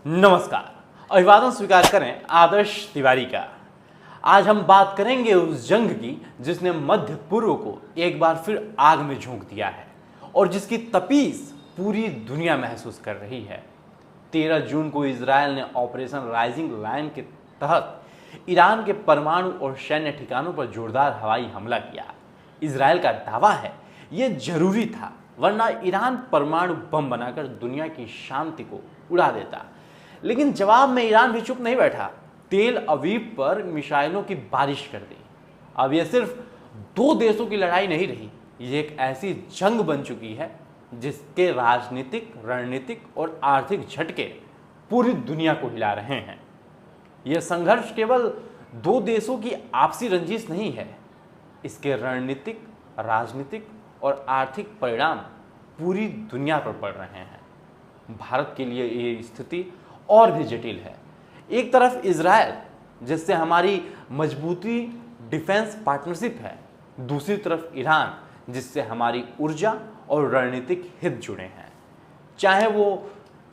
नमस्कार। अभिवादन स्वीकार करें आदर्श तिवारी का। आज हम बात करेंगे उस जंग की जिसने मध्य पूर्व को एक बार फिर आग में झोंक दिया है और जिसकी तपीस पूरी दुनिया महसूस कर रही है। 13 जून को इजरायल ने ऑपरेशन राइजिंग लायन के तहत ईरान के परमाणु और सैन्य ठिकानों पर जोरदार हवाई हमला किया। इजरायल का दावा है यह जरूरी था, वरना ईरान परमाणु बम बनाकर दुनिया की शांति को उड़ा देता। लेकिन जवाब में ईरान भी चुप नहीं बैठा, तेल अवीव पर मिसाइलों की बारिश कर दी। अब यह सिर्फ दो देशों की लड़ाई नहीं रही, यह एक ऐसी जंग बन चुकी है जिसके राजनीतिक, रणनीतिक और आर्थिक झटके पूरी दुनिया को हिला रहे हैं। यह संघर्ष केवल दो देशों की आपसी रंजिश नहीं है, इसके रणनीतिक, राजनीतिक और आर्थिक परिणाम पूरी दुनिया पर पड़ रहे हैं। भारत के लिए ये स्थिति और भी जटिल है। एक तरफ इजरायल जिससे हमारी मजबूती डिफेंस पार्टनरशिप है, दूसरी तरफ ईरान जिससे हमारी ऊर्जा और रणनीतिक हित जुड़े हैं। चाहे वो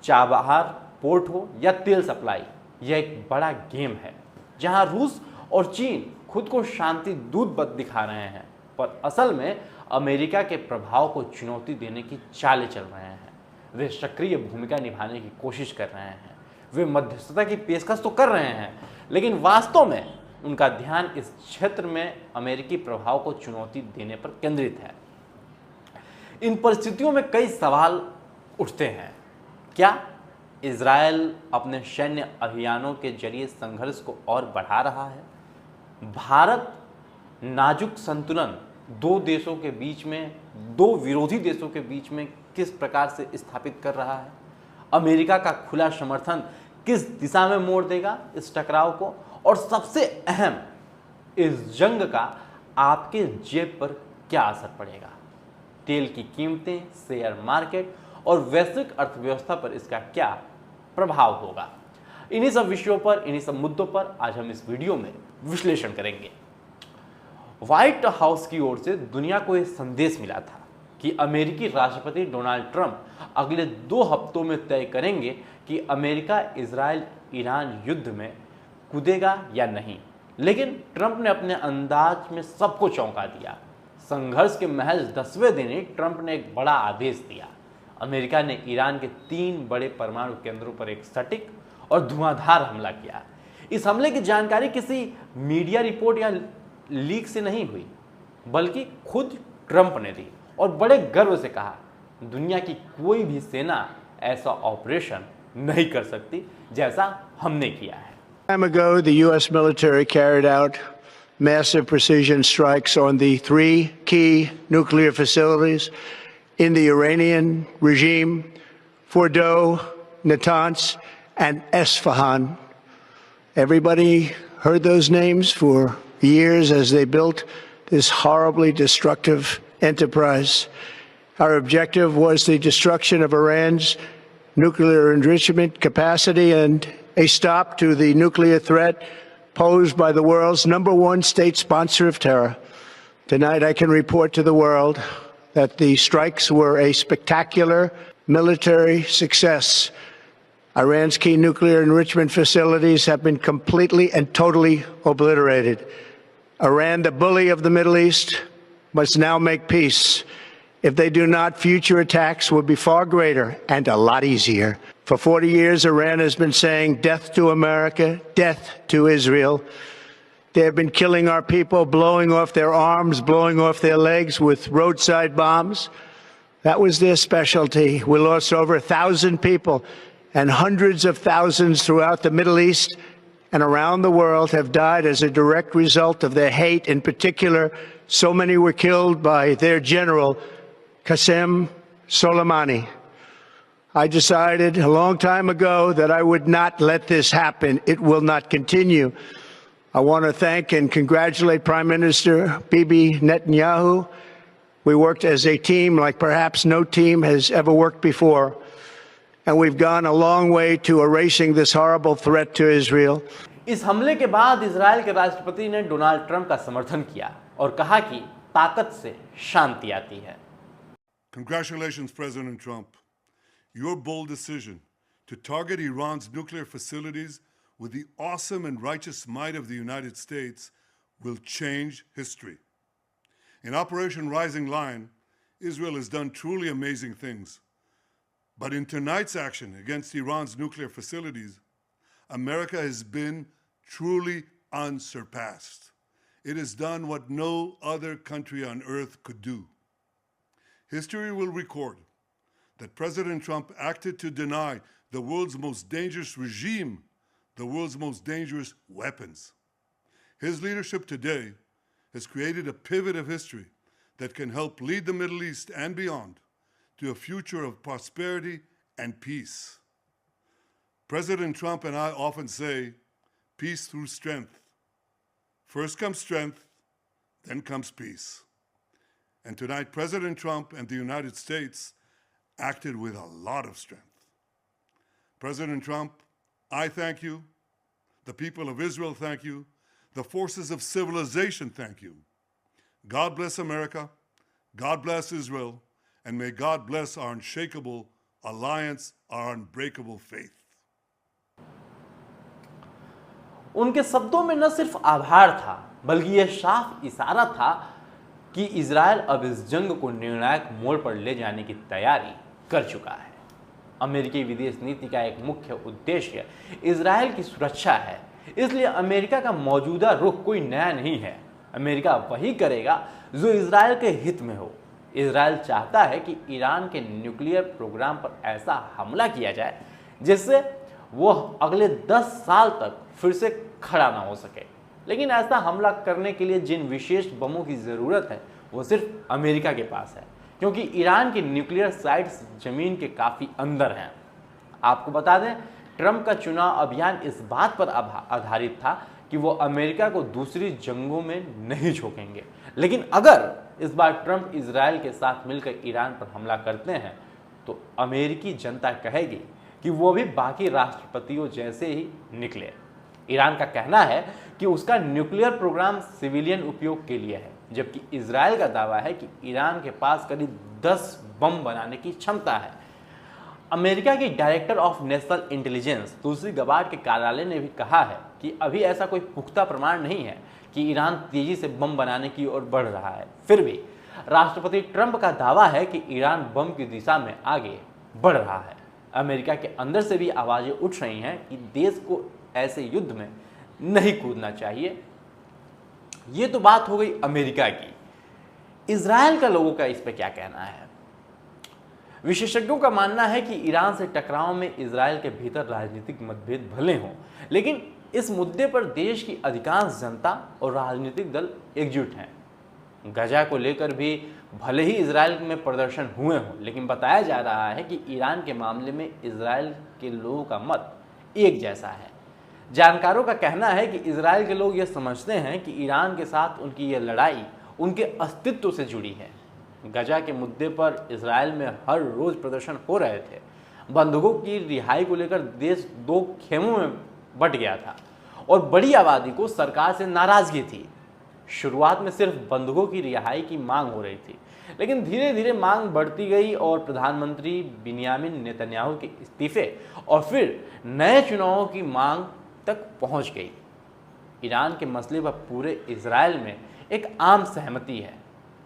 चाबहार पोर्ट हो या तेल सप्लाई, यह एक बड़ा गेम है जहां रूस और चीन खुद को शांति दूत बन दिखा रहे हैं, पर असल में अमेरिका के प्रभाव को चुनौती देने की चालें चल रहे हैं। वे सक्रिय भूमिका निभाने की कोशिश कर रहे हैं, वे मध्यस्थता की पेशकश तो कर रहे हैं, लेकिन वास्तव में उनका ध्यान इस क्षेत्र में अमेरिकी प्रभाव को चुनौती देने पर केंद्रित है। इन परिस्थितियों में कई सवाल उठते हैं। क्या इजरायल अपने सैन्य अभियानों के जरिए संघर्ष को और बढ़ा रहा है? भारत नाजुक संतुलन दो देशों के बीच में, दो विरोधी देशों के बीच में किस प्रकार से स्थापित कर रहा है? अमेरिका का खुला समर्थन किस दिशा में मोड़ देगा इस टकराव को? और सबसे अहम, इस जंग का आपके जेब पर क्या असर पड़ेगा? तेल की कीमतें, शेयर मार्केट और वैश्विक अर्थव्यवस्था पर इसका क्या प्रभाव होगा? इन्हीं सब विषयों पर, इन्हीं सब मुद्दों पर आज हम इस वीडियो में विश्लेषण करेंगे। व्हाइट हाउस की ओर से दुनिया को यह संदेश मिला था कि अमेरिकी राष्ट्रपति डोनाल्ड ट्रंप अगले 2 हफ्तों में तय करेंगे कि अमेरिका इजरायल ईरान युद्ध में कूदेगा या नहीं। लेकिन ट्रंप ने अपने अंदाज में सबको चौंका दिया। संघर्ष के महज 10वें दिन ही ट्रंप ने एक बड़ा आदेश दिया। अमेरिका ने ईरान के 3 बड़े परमाणु केंद्रों पर एक सटीक और धुआंधार हमला किया। इस हमले की जानकारी किसी मीडिया रिपोर्ट या लीक से नहीं हुई, बल्कि खुद ट्रंप ने दी और बड़े गर्व से कहा, दुनिया की कोई भी सेना ऐसा ऑपरेशन नहीं कर सकती जैसा हमने किया है। Time ago, the U.S. military carried out massive precision strikes on the 3 key nuclear facilities in the Iranian regime: Fordo, Natanz, and Esfahan. Everybody heard those names for years as they built this horribly destructive enterprise. Our objective was the destruction of Iran's nuclear enrichment capacity and a stop to the nuclear threat posed by the world's #1 state sponsor of terror. Tonight, I can report to the world that the strikes were a spectacular military success. Iran's key nuclear enrichment facilities have been completely and totally obliterated. Iran, the bully of the Middle East, must now make peace. If they do not, future attacks will be far greater and a lot easier. For 40 years, Iran has been saying death to America, death to Israel. They have been killing our people, blowing off their arms, blowing off their legs with roadside bombs. That was their specialty. We lost over 1,000 people, and hundreds of thousands throughout the Middle East and around the world have died as a direct result of their hate. In particular, so many were killed by their general, Qasem Soleimani. I decided a long time ago that I would not let this happen. It will not continue. I want to thank and congratulate Prime Minister Bibi Netanyahu. We worked as a team like perhaps no team has ever worked before. And we've gone a long way to erasing this horrible threat to Israel. इस हमले के बाद Israel के राष्ट्रपति ने Donald Trump का समर्थन किया और कहा कि ताकत से शांति आती है। Congratulations, President Trump. Your bold decision to target Iran's nuclear facilities with the awesome and righteous might of the United States will change history. In Operation Rising Lion, Israel has done truly amazing things. But in tonight's action against Iran's nuclear facilities, America has been truly unsurpassed. It has done what no other country on earth could do. History will record that President Trump acted to deny the world's most dangerous regime the world's most dangerous weapons. His leadership today has created a pivot of history that can help lead the Middle East and beyond to a future of prosperity and peace. President Trump and I often say, peace through strength. First comes strength, then comes peace. And tonight, President Trump and the United States acted with a lot of strength. President Trump, I thank you. The people of Israel thank you. The forces of civilization thank you. God bless America. God bless Israel. And may God bless our unshakable alliance, our unbreakable faith. उनके शब्दों में न सिर्फ आभार था, बल्कि यह साफ इशारा था कि इजरायल अब इस जंग को निर्णायक मोड़ पर ले जाने की तैयारी कर चुका है। अमेरिकी विदेश नीति का एक मुख्य उद्देश्य इजरायल की सुरक्षा है, इसलिए अमेरिका का मौजूदा रुख कोई नया नहीं है। अमेरिका वही करेगा जो इजरायल के हित में हो। इजरायल चाहता है कि ईरान के न्यूक्लियर प्रोग्राम पर ऐसा हमला किया जाए जिससे वो अगले 10 साल तक फिर से खड़ा ना हो सके। लेकिन ऐसा हमला करने के लिए जिन विशेष बमों की ज़रूरत है वो सिर्फ अमेरिका के पास है, क्योंकि ईरान की न्यूक्लियर साइट्स ज़मीन के काफ़ी अंदर हैं। आपको बता दें, ट्रंप का चुनाव अभियान इस बात पर आधारित था कि वो अमेरिका को दूसरी जंगों में नहीं झोंकेंगे। लेकिन अगर इस बार ट्रंप इजरायल के साथ मिलकर ईरान पर हमला करते हैं तो अमेरिकी जनता कहेगी कि वो भी बाकी राष्ट्रपतियों जैसे ही निकले। ईरान का कहना है कि उसका न्यूक्लियर प्रोग्राम सिविलियन उपयोग के लिए है, जबकि इजरायल का दावा है कि ईरान के पास करीब 10 बम बनाने की क्षमता है। अमेरिका की director of national intelligence Tulsi Gabbard के कार्यालय ने भी कहा है कि अभी ऐसा कोई पुख्ता प्रमाण नहीं है कि ईरान तेजी से बम बनाने की ओर बढ़ रहा है। फिर भी राष्ट्रपति ट्रंप का दावा है कि ईरान बम की दिशा में आगे बढ़ रहा है। अमेरिका के अंदर से भी आवाज़ें उठ रही हैं कि देश को ऐसे युद्ध में नहीं कूदना चाहिए। ये तो बात हो गई अमेरिका की। इजरायल का लोगों का इस पर क्या कहना है? विशेषज्ञों का मानना है कि ईरान से टकराव में इजरायल के भीतर राजनीतिक मतभेद भले हों, लेकिन इस मुद्दे पर देश की अधिकांश जनता और राजनीतिक दल एकजुट हैं। गजा को लेकर भी भले ही इजरायल में प्रदर्शन हुए हों, लेकिन बताया जा रहा है कि ईरान के मामले में इजरायल के लोगों का मत एक जैसा है। जानकारों का कहना है कि इजरायल के लोग ये समझते हैं कि ईरान के साथ उनकी यह लड़ाई उनके अस्तित्व से जुड़ी है। गजा के मुद्दे पर इजरायल में हर रोज़ प्रदर्शन हो रहे थे। बंधकों की रिहाई को लेकर देश 2 खेमों में बंट गया था और बड़ी आबादी को सरकार से नाराज़गी थी। शुरुआत में सिर्फ बंधकों की रिहाई की मांग हो रही थी, लेकिन धीरे धीरे मांग बढ़ती गई और प्रधानमंत्री बिन्यामिन नेतन्याहू के इस्तीफे और फिर नए चुनावों की मांग तक पहुंच गई। ईरान के मसले पर पूरे इजरायल में एक आम सहमति है,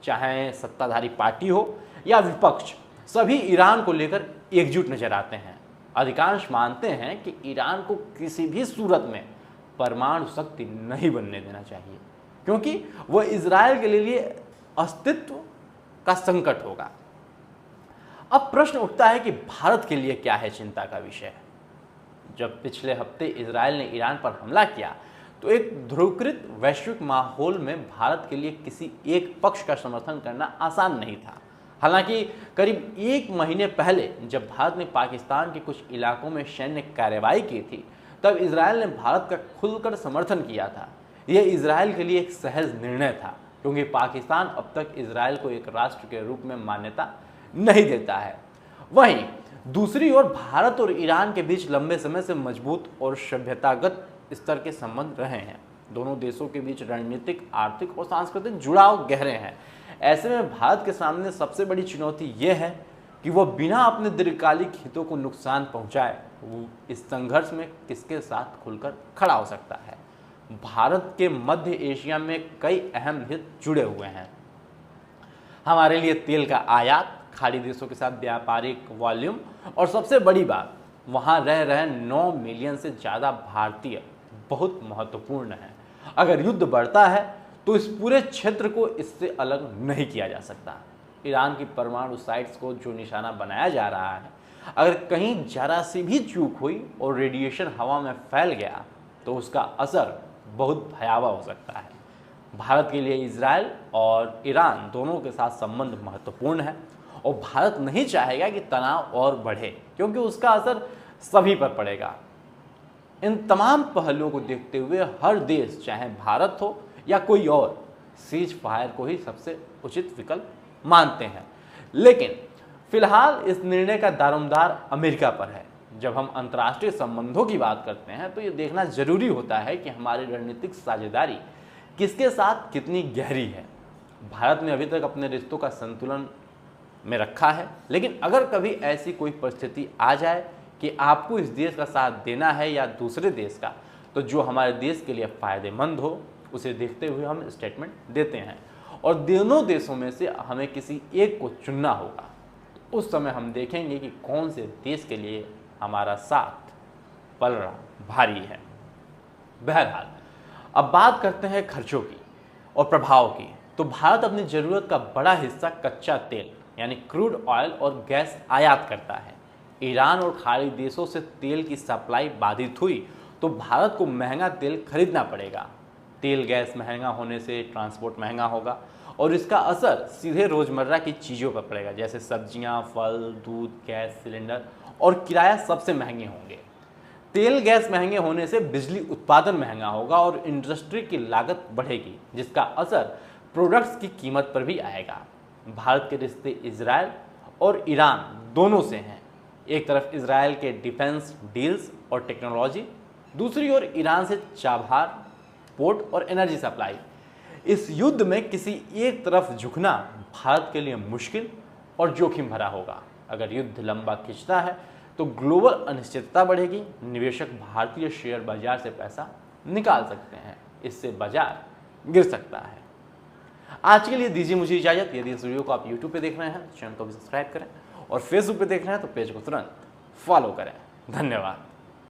चाहे सत्ताधारी पार्टी हो या विपक्ष, सभी ईरान को लेकर एकजुट नजर आते हैं। अधिकांश मानते हैं कि ईरान को किसी भी सूरत में परमाणु शक्ति नहीं बनने देना चाहिए, क्योंकि वह इजरायल के लिए अस्तित्व का संकट होगा। अब प्रश्न उठता है कि भारत के लिए क्या है चिंता का विषय? जब पिछले हफ्ते इजरायल ने ईरान पर हमला किया तो एक ध्रुवीकृत वैश्विक माहौल में भारत के लिए किसी एक पक्ष का समर्थन करना आसान नहीं था। हालांकि करीब 1 महीने पहले जब भारत ने पाकिस्तान के कुछ इलाकों में सैन्य कार्रवाई की थी, तब इजरायल ने भारत का खुलकर समर्थन किया था। यह इजरायल के लिए एक सहज निर्णय था, क्योंकि पाकिस्तान अब तक इजरायल को एक राष्ट्र के रूप में मान्यता नहीं देता है। वहीं दूसरी ओर भारत और ईरान के बीच लंबे समय से मजबूत और सभ्यतागत स्तर के संबंध रहे हैं। दोनों देशों के बीच रणनीतिक, आर्थिक और सांस्कृतिक जुड़ाव गहरे हैं। ऐसे में भारत के सामने सबसे बड़ी चुनौती यह है कि वह बिना अपने दीर्घकालिक हितों को नुकसान पहुंचाए वो इस संघर्ष में किसके साथ खुलकर खड़ा हो सकता है। भारत के मध्य एशिया में कई अहम हित जुड़े हुए हैं। हमारे लिए तेल का आयात, खाड़ी देशों के साथ व्यापारिक वॉल्यूम और सबसे बड़ी बात, वहां रह रहे 9 मिलियन से ज़्यादा भारतीय बहुत महत्वपूर्ण है। अगर युद्ध बढ़ता है तो इस पूरे क्षेत्र को इससे अलग नहीं किया जा सकता। ईरान की परमाणु साइट्स को जो निशाना बनाया जा रहा है, अगर कहीं जरा सी भी चूक हुई और रेडिएशन हवा में फैल गया तो उसका असर बहुत भयावह हो सकता है। भारत के लिए इजराइल और ईरान दोनों के साथ संबंध महत्वपूर्ण है और भारत नहीं चाहेगा कि तनाव और बढ़े, क्योंकि उसका असर सभी पर पड़ेगा। इन तमाम पहलुओं को देखते हुए हर देश, चाहे भारत हो या कोई और, सीज फायर को ही सबसे उचित विकल्प मानते हैं। लेकिन फिलहाल इस निर्णय का दारोमदार अमेरिका पर है। जब हम अंतर्राष्ट्रीय संबंधों की बात करते हैं तो ये देखना जरूरी होता है कि हमारी रणनीतिक साझेदारी किसके साथ कितनी गहरी है। भारत ने अभी तक अपने रिश्तों का संतुलन में रखा है, लेकिन अगर कभी ऐसी कोई परिस्थिति आ जाए कि आपको इस देश का साथ देना है या दूसरे देश का, तो जो हमारे देश के लिए फ़ायदेमंद हो उसे देखते हुए हम स्टेटमेंट देते हैं और दोनों देशों में से हमें किसी एक को चुनना होगा। उस समय हम देखेंगे कि कौन से देश के लिए हमारा साथ पलड़ा भारी है। बहरहाल, अब बात करते हैं खर्चों की और प्रभाव की। तो भारत अपनी ज़रूरत का बड़ा हिस्सा कच्चा तेल यानी क्रूड ऑयल और गैस आयात करता है। ईरान और खाड़ी देशों से तेल की सप्लाई बाधित हुई तो भारत को महंगा तेल खरीदना पड़ेगा। तेल गैस महंगा होने से ट्रांसपोर्ट महंगा होगा और इसका असर सीधे रोज़मर्रा की चीज़ों पर पड़ेगा, जैसे सब्जियां, फल, दूध, गैस सिलेंडर और किराया सबसे महंगे होंगे। तेल गैस महंगे होने से बिजली उत्पादन महंगा होगा और इंडस्ट्री की लागत बढ़ेगी, जिसका असर प्रोडक्ट्स की कीमत पर भी आएगा। भारत के रिश्ते इजराइल और ईरान दोनों से हैं। एक तरफ इजराइल के डिफेंस डील्स और टेक्नोलॉजी, दूसरी ओर ईरान से चाबहार, पोर्ट और एनर्जी सप्लाई। इस युद्ध में किसी एक तरफ झुकना भारत के लिए मुश्किल और जोखिम भरा होगा। अगर युद्ध लंबा खिंचता है तो ग्लोबल अनिश्चितता बढ़ेगी, निवेशक भारतीय शेयर बाजार से पैसा निकाल सकते हैं, इससे बाजार गिर सकता है। आज के लिए दीजिए मुझे इजाजत। यदि इस वीडियो को आप यूट्यूब पे देख रहे हैं तो चैनल को भी सब्सक्राइब करें और फेसबुक पे देख रहे हैं तो पेज को तुरंत फॉलो करें। धन्यवाद।